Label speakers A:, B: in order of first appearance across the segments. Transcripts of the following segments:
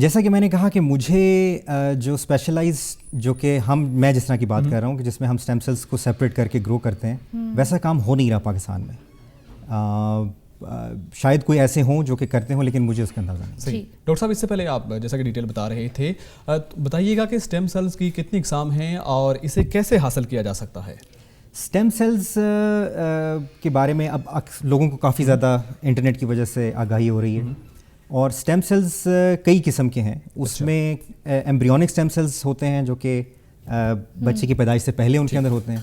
A: جیسا کہ میں نے کہا کہ مجھے جو اسپیشلائز جو کہ میں جس طرح کی بات کر رہا ہوں کہ جس میں ہم اسٹیم سیلس کو سیپریٹ کر کے گرو کرتے ہیں، ویسا کام ہو نہیں رہا پاکستان میں. شاید کوئی ایسے ہوں جو کہ کرتے ہوں، لیکن مجھے اس کا اندازہ نہیں.
B: صحیح. ڈاکٹر صاحب اس سے پہلے آپ جیسا کہ ڈیٹیل بتا رہے تھے، بتائیے گا کہ اسٹیم سیلس کی کتنی اقسام ہیں اور اسے کیسے حاصل کیا جا سکتا ہے؟
A: اسٹیم سیلز کے بارے میں اب لوگوں کو کافی زیادہ انٹرنیٹ کی وجہ سے آگاہی ہو رہی ہے، اور اسٹیم سیلز کئی قسم کے ہیں. اس میں ایمبریونک اسٹیم سیلز ہوتے ہیں جو کہ بچے کی پیدائش سے پہلے ان کے اندر ہوتے ہیں.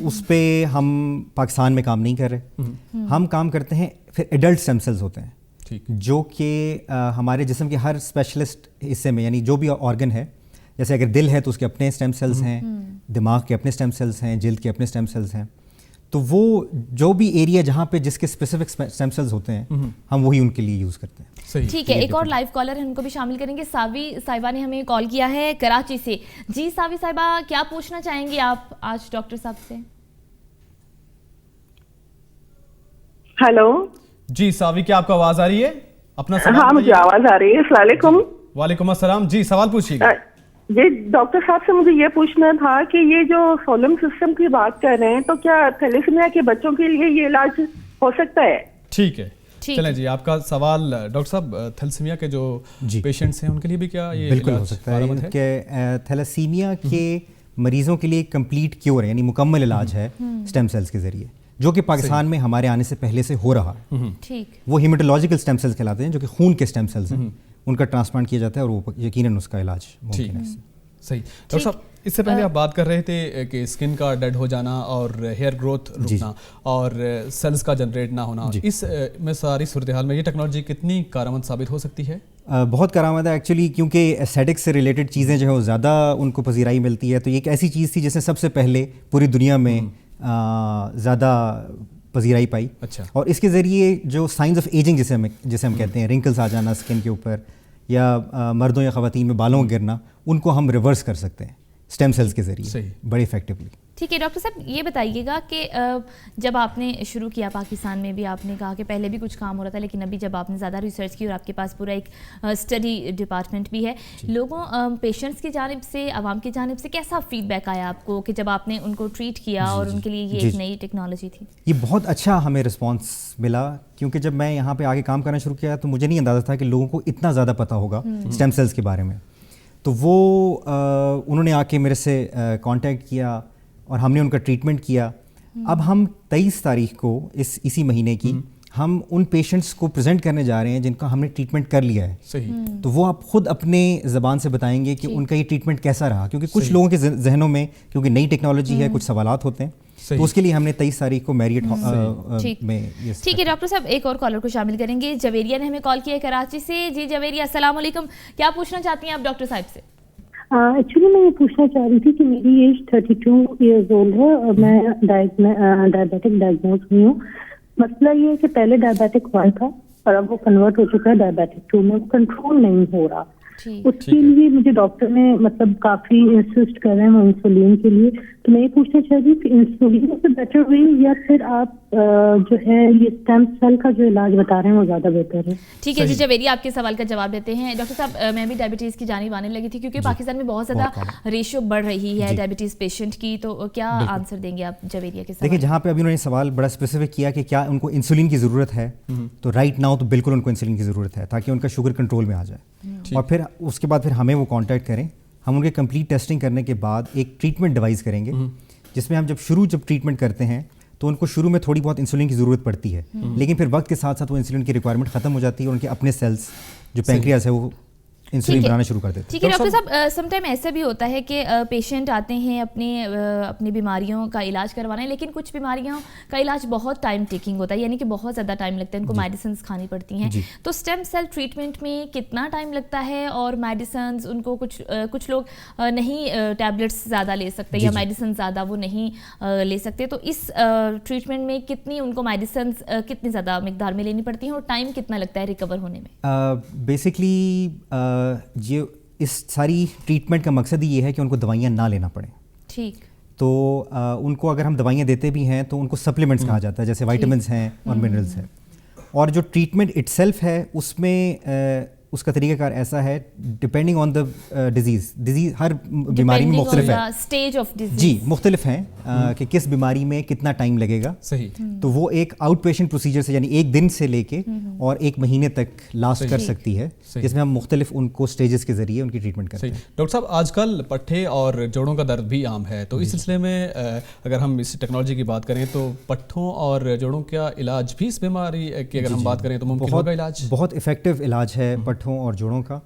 A: اس پہ ہم پاکستان میں کام نہیں کر رہے. ہم کام کرتے ہیں پھر ایڈلٹ اسٹیم سیلز ہوتے ہیں جو کہ ہمارے جسم کے ہر اسپیشلسٹ حصے میں، یعنی جو بھی آرگن ہے، جیسے اگر دل ہے تو اس کے اپنے اسٹیم سیلز ہیں، دماغ کے اپنے اسٹیم سیلز ہیں، جلد کے اپنے اسٹیم سیلز ہیں. تو وہ جو بھی ایریا جہاں پہ جس کے اسپیسیفک اسٹیم سیلز ہوتے ہیں ہم وہی ان کے لیے یوز کرتے ہیں.
C: ٹھیک ہے، ایک اور لائیو کالر ہے، ان کو بھی شامل کریں گے. ساوی صاحبہ نے ہمیں کال کیا ہے کراچی سے. جی ساوی صاحبہ، کیا پوچھنا چاہیں گی آپ آج ڈاکٹر صاحب سے؟
D: ہیلو
B: جی ساوی، کیا آپ کو آواز آ رہی ہے؟ اپنا سوال.
D: ہاں مجھے آواز آ رہی ہے. السلام علیکم.
B: وعلیکم السلام. جی سوال پوچھیے گا.
D: جی ڈاکٹر صاحب سے مجھے یہ پوچھنا تھا کہ یہ جو سولم سسٹم کی بات کر رہے ہیں تو کیا تھیلیسیمیا کے بچوں کے لیے یہ علاج ہو سکتا ہے؟
B: ٹھیک ہے، چلیں جی آپ کا سوال. ڈاکٹر صاحب، تھیلیسیمیا کے جو پیشنٹس ہیں ان کے لیے بھی کیا یہ
A: بالکل ہو سکتا ہے کہ تھیلیسیمیا کے مریضوں کے لیے کمپلیٹ کیور ہے، یعنی مکمل علاج ہے اسٹیم سیلز کے ذریعے، جو کہ پاکستان میں ہمارے آنے سے پہلے سے ہو رہا. وہ ہیمیٹولوجیکل اسٹیم سیلز کہلاتے ہیں، جو کہ خون کے اسٹیم سیلز ہیں، ان کا ٹرانسپلانٹ کیا جاتا ہے اور وہ یقیناً اس کا علاج ممکن ہے.
B: صحیح. ڈاکٹر صاحب اس سے پہلے آپ بات کر رہے تھے کہ اسکن کا ڈیڈ ہو جانا اور ہیئر گروتھ رکنا اور سیلز کا جنریٹ نہ ہونا، اس میں ساری صورتحال میں یہ ٹیکنالوجی کتنی کارآمد ثابت ہو سکتی ہے؟
A: بہت کارآمد ہے ایکچولی، کیونکہ ایسیٹکس سے ریلیٹڈ چیزیں جو ہے وہ زیادہ ان کو پذیرائی ملتی ہے. تو یہ ایک ایسی چیز تھی جس نے سب سے پہلے پوری دنیا میں زیادہ پذیرائی پائی.
B: اچھا.
A: اور اس کے ذریعے جو سائنز آف ایجنگ جسے ہم کہتے ہیں، رنکلز آ جانا اسکن کے اوپر، یا مردوں یا خواتین میں بالوں کا گرنا، ان کو ہم ریورس کر سکتے ہیں اسٹیم سیلز کے ذریعے بڑے افیکٹولی.
C: ٹھیک ہے ڈاکٹر صاحب، یہ بتائیے گا کہ جب آپ نے شروع کیا پاکستان میں بھی، آپ نے کہا کہ پہلے بھی کچھ کام ہو رہا تھا، لیکن ابھی جب آپ نے زیادہ ریسرچ کی اور آپ کے پاس پورا ایک اسٹڈی ڈپارٹمنٹ بھی ہے، لوگوں پیشنٹس کی جانب سے، عوام کی جانب سے کیسا فیڈ بیک آیا آپ کو کہ جب آپ نے ان کو ٹریٹ کیا اور ان کے لیے یہ ایک نئی ٹیکنالوجی تھی؟
A: یہ بہت اچھا ہمیں رسپانس ملا، کیونکہ جب میں یہاں پہ آگے کام کرنا شروع کیا تو مجھے نہیں اندازہ تھا کہ لوگوں کو اتنا زیادہ پتہ ہوگا اسٹیم سیلز کے بارے میں. تو وہ انہوں نے آ کے میرے سے کانٹیکٹ کیا اور ہم نے ان کا ٹریٹمنٹ کیا. اب ہم 23 تاریخ کو اسی مہینے کی ہم ان پیشنٹس کو پریزنٹ کرنے جا رہے ہیں جن کا ہم نے ٹریٹمنٹ کر لیا ہے.
B: صحیح.
A: تو وہ آپ خود اپنے زبان سے بتائیں گے کہ ان کا یہ ٹریٹمنٹ کیسا رہا، کیونکہ کچھ لوگوں کے ذہنوں میں کیونکہ نئی ٹیکنالوجی ہے کچھ سوالات ہوتے ہیں. تو اس کے لیے ہم نے 23 تاریخ کو میریٹ میں.
C: ٹھیک ہے ڈاکٹر صاحب، ایک اور کالر کو شامل کریں گے. جویریہ نے ہمیں کال کیا ہے کراچی سے. جی جویریہ، السلام علیکم. کیا پوچھنا چاہتی ہیں آپ ڈاکٹر صاحب سے؟
E: ایکچولی میں یہ پوچھنا چاہ رہی تھی کہ میری ایج 32 ایئرز اولڈ ہے اور میں ڈائبیٹک ڈائگنوز ہوئی ہوں. مسئلہ یہ ہے کہ پہلے ڈائبیٹک 1 تھا اور اب وہ کنورٹ ہو چکا ہے ڈائبیٹک 2 میں. وہ کنٹرول نہیں ہو رہا. اس کے لیے مجھے ڈاکٹر نے مطلب کافی انسسٹ کر رہے ہیں انسولین کے لیے. تو میں یہ پوچھنا چاہ رہی ہوں کہ انسولین سے بیٹر وے یا پھر آپ جو ہے یہ اسٹیم سیل کا جو علاج بتا رہے ہیں وہ زیادہ بہتر ہے؟
C: ٹھیک ہے جی جویریہ، آپ کے سوال کا جواب دیتے ہیں. ڈاکٹر صاحب، میں بھی ڈائبٹیز کی جانب آنے لگی تھی کیونکہ پاکستان میں بہت زیادہ ریشو بڑھ رہی ہے ڈائبٹیز پیشنٹ کی. تو کیا آنسر دیں گے آپ جویریہ کے سوال؟
A: دیکھیں، جہاں پہ ابھی انہوں نے سوال بڑا اسپیسیفک کیا کہ کیا ان کو انسولین کی ضرورت ہے، تو رائٹ ناؤ تو بالکل ان کو انسولین کی ضرورت ہے تاکہ ان کا شوگر کنٹرول میں آ جائے. اور پھر اس کے بعد پھر ہمیں وہ کانٹیکٹ کریں. ہم ان کے کمپلیٹ ٹیسٹنگ کرنے کے بعد ایک ٹریٹمنٹ ڈیوائز کریں گے جس میں ہم جب ٹریٹمنٹ کرتے ہیں تو ان کو شروع میں تھوڑی بہت انسولین کی ضرورت پڑتی ہے، لیکن پھر وقت کے ساتھ ساتھ وہ انسولین کی ریکوائرمنٹ ختم ہو جاتی ہے اور ان کے اپنے سیلز جو پینکریاس ہے وہ انسولین بنانا شروع کر دیتے ہیں.
C: ٹھیک ہے ڈاکٹر صاحب، سم ٹائم ایسا بھی ہوتا ہے کہ پیشنٹ آتے ہیں اپنی بیماریوں کا علاج کروانے، لیکن کچھ بیماریوں کا علاج بہت ٹائم ٹیکنگ ہوتا ہے، یعنی کہ بہت زیادہ ٹائم لگتا ہے، ان کو میڈیسنز کھانی پڑتی ہیں. تو اسٹیم سیل ٹریٹمنٹ میں کتنا ٹائم لگتا ہے اور میڈیسنز ان کو کچھ لوگ نہیں ٹیبلٹس زیادہ لے سکتے یا میڈیسنز زیادہ وہ نہیں لے سکتے، تو اس ٹریٹمنٹ میں کتنی ان کو میڈیسنز کتنی زیادہ مقدار میں لینی پڑتی ہیں اور ٹائم کتنا لگتا ہے ریکور ہونے میں؟
A: بیسکلی اس ساری ٹریٹمنٹ کا مقصد ہی یہ ہے کہ ان کو دوائیاں نہ لینا پڑیں.
C: ٹھیک.
A: تو ان کو اگر ہم دوائیاں دیتے بھی ہیں تو ان کو سپلیمنٹس کہا جاتا ہے، جیسے وائٹامنس ہیں اور منرلز ہیں. اور جو ٹریٹمنٹ اٹ سیلف ہے اس میں اس کا طریقہ کار ایسا ہے ڈپینڈنگ آن دا ڈیزیز ہر بیماری میں مختلف ہے
C: اسٹیج آف ڈیزیز
A: جی مختلف ہیں کہ کس بیماری میں کتنا ٹائم لگے گا.
B: صحیح.
A: تو وہ ایک آؤٹ پیشنٹ پروسیجر سے یعنی ایک دن سے لے کے اور ایک مہینے تک لاسٹ کر سکتی ہے, جس میں ہم مختلف ان کو اسٹیجز کے ذریعے ان کی ٹریٹمنٹ کرتے ہیں.
B: ڈاکٹر صاحب آج کل پٹھے اور جوڑوں کا درد بھی عام ہے, تو اس سلسلے میں اگر ہم اس ٹیکنالوجی کی بات کریں تو پٹھوں اور جوڑوں کا علاج بھی اس بیماری کی اگر ہم بات کریں تو ممکن ہوگا علاج؟
A: بہت افیکٹو علاج ہے پٹھوں اور جوڑوں کا.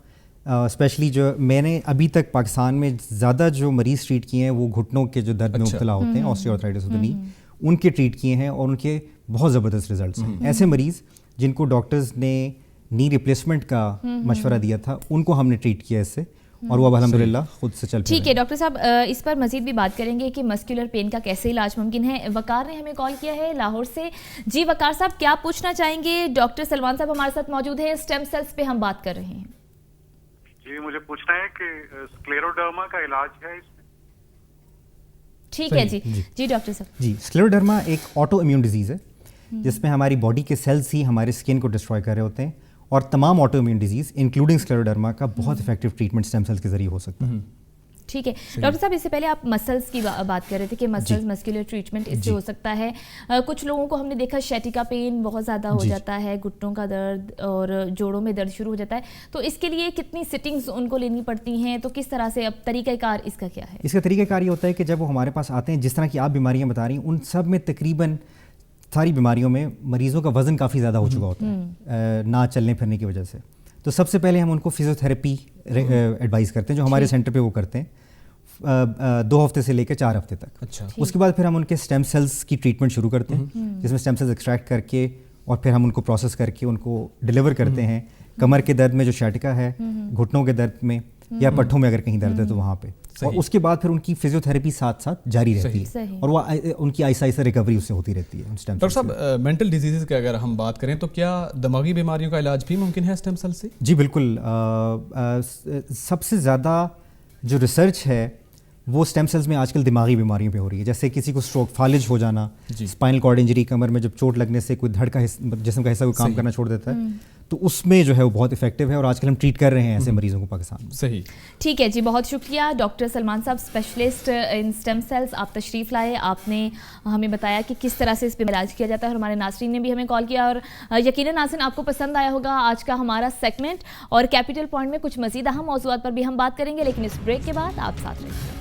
A: اسپیشلی جو میں نے ابھی تک پاکستان میں زیادہ جو مریض ٹریٹ کیے ہیں وہ گھٹنوں کے جو درد میں مبتلا ہوتے ہیں, آسٹیوآرتھرائٹس آف دی نی, ان کے ٹریٹ کیے ہیں اور ان کے بہت زبردست ریزلٹس ہیں. ایسے مریض جن کو ڈاکٹرز نے نی ریپلیسمنٹ کا مشورہ دیا تھا ان کو ہم نے ٹریٹ کیا اس سے, اور وہ اب الحمدللہ خود سے چل پڑے.
C: ٹھیک ہے ڈاکٹر صاحب, اس پر مزید بھی بات کریں گے کہ مسکولر پین کا کیسے علاج ممکن ہے. وقار نے ہمیں کال کیا ہے لاہور سے. جی وقار صاحب, کیا پوچھنا چاہیں گے؟ ڈاکٹر سلمان صاحب ہمارے ساتھ موجود ہیں. اسٹیم سیلز پہ ہم بات کر رہے ہیں.
F: جی مجھے پوچھنا ہے کہ اسکلیروڈرما کا علاج ہے اس میں؟
C: ٹھیک ہے جی ڈاکٹر صاحب.
A: جی اسکلیروڈرما ایک آٹو امیون ڈیزیز ہے جس میں ہماری باڈی کے سیلز ہی ہمارے اسکن کو ڈسٹروائے کر رہے ہوتے ہیں, اور تمام آٹو امیون ڈیزیز انکلوڈنگ اسکلیروڈرما کا بہت افیکٹو ٹریٹمنٹ اسٹیم سیلز کے ذریعے ہو سکتا ہے.
C: ٹھیک ہے ڈاکٹر صاحب, اس سے پہلے آپ مسلس کی بات کر رہے تھے کہ مسلس مسکولر ٹریٹمنٹ اس سے ہو سکتا ہے. کچھ لوگوں کو ہم نے دیکھا شیٹیکا پین بہت زیادہ ہو جاتا ہے, گھٹنوں کا درد اور جوڑوں میں درد شروع ہو جاتا ہے, تو اس کے لیے کتنی سٹنگز ان کو لینی پڑتی ہیں, تو کس طرح سے اب طریقہ کار اس کا کیا ہے؟
A: اس کا طریقہ کار یہ ہوتا ہے کہ جب وہ ہمارے پاس آتے ہیں, جس طرح کی آپ بیماریاں بتا رہی ہیں ان سب میں تقریباً ساری بیماریوں میں مریضوں کا وزن کافی زیادہ ہو چکا ہوتا ہے نہ چلنے پھرنے کی وجہ سے. تو سب سے پہلے ہم ان کو فزیوتھراپی ایڈوائز کرتے ہیں جو ہمارے سینٹر پہ وہ کرتے ہیں 2 ہفتے سے لے کے 4 ہفتے تک. اس کے بعد پھر ہم ان کے اسٹیم سیلز کی ٹریٹمنٹ شروع کرتے ہیں جس میں اسٹیم سیلز ایکسٹریکٹ کر کے اور پھر ہم ان کو پروسیس کر کے ان کو ڈیلیور کرتے ہیں. کمر کے درد میں جو شیٹیکا ہے, گھٹنوں کے درد میں یا پٹھوں میں اگر کہیں درد ہے تو وہاں پہ, اور اس کے بعد پھر ان کی فزیوتھراپی ساتھ ساتھ جاری رہتی ہے اور وہ ان کی آہستہ آہستہ ریکوری اس سے ہوتی رہتی ہے.
B: ڈاکٹر صاحب مینٹل ڈیزیز کی اگر ہم بات کریں تو کیا دماغی بیماریوں کا علاج بھی ممکن ہے اسٹیم سیل سے؟
A: جی بالکل. سب سے زیادہ جو ریسرچ ہے وہ اسٹیم سیلز میں آج کل دماغی بیماریوں پہ ہو رہی ہے. جیسے کسی کو اسٹروک, فالج ہو جانا, اسپائنل کارڈ انجری, کمر میں جب چوٹ لگنے سے کوئی دھڑ کا جسم کا حصہ کوئی کام کرنا چھوڑ دیتا ہے, تو اس میں جو ہے وہ بہت افیکٹو ہے اور آج کل ہم ٹریٹ کر رہے ہیں ایسے مریضوں کو پاکستان میں.
B: صحیح.
C: ٹھیک ہے جی, بہت شکریہ ڈاکٹر سلمان صاحب, اسپیشلسٹ ان اسٹیم سیلز. آپ تشریف لائے, آپ نے ہمیں بتایا کہ کس طرح سے اس پہ علاج کیا جاتا ہے, اور ہمارے ناظرین نے بھی ہمیں کال کیا, اور یقیناً ناظرین آپ کو پسند آیا ہوگا آج کا ہمارا سیگمنٹ. اور کیپٹل پوائنٹ میں کچھ مزید اہم موضوعات پر بھی ہم بات کریں گے, لیکن اس بریک کے بعد آپ ساتھ رہیں.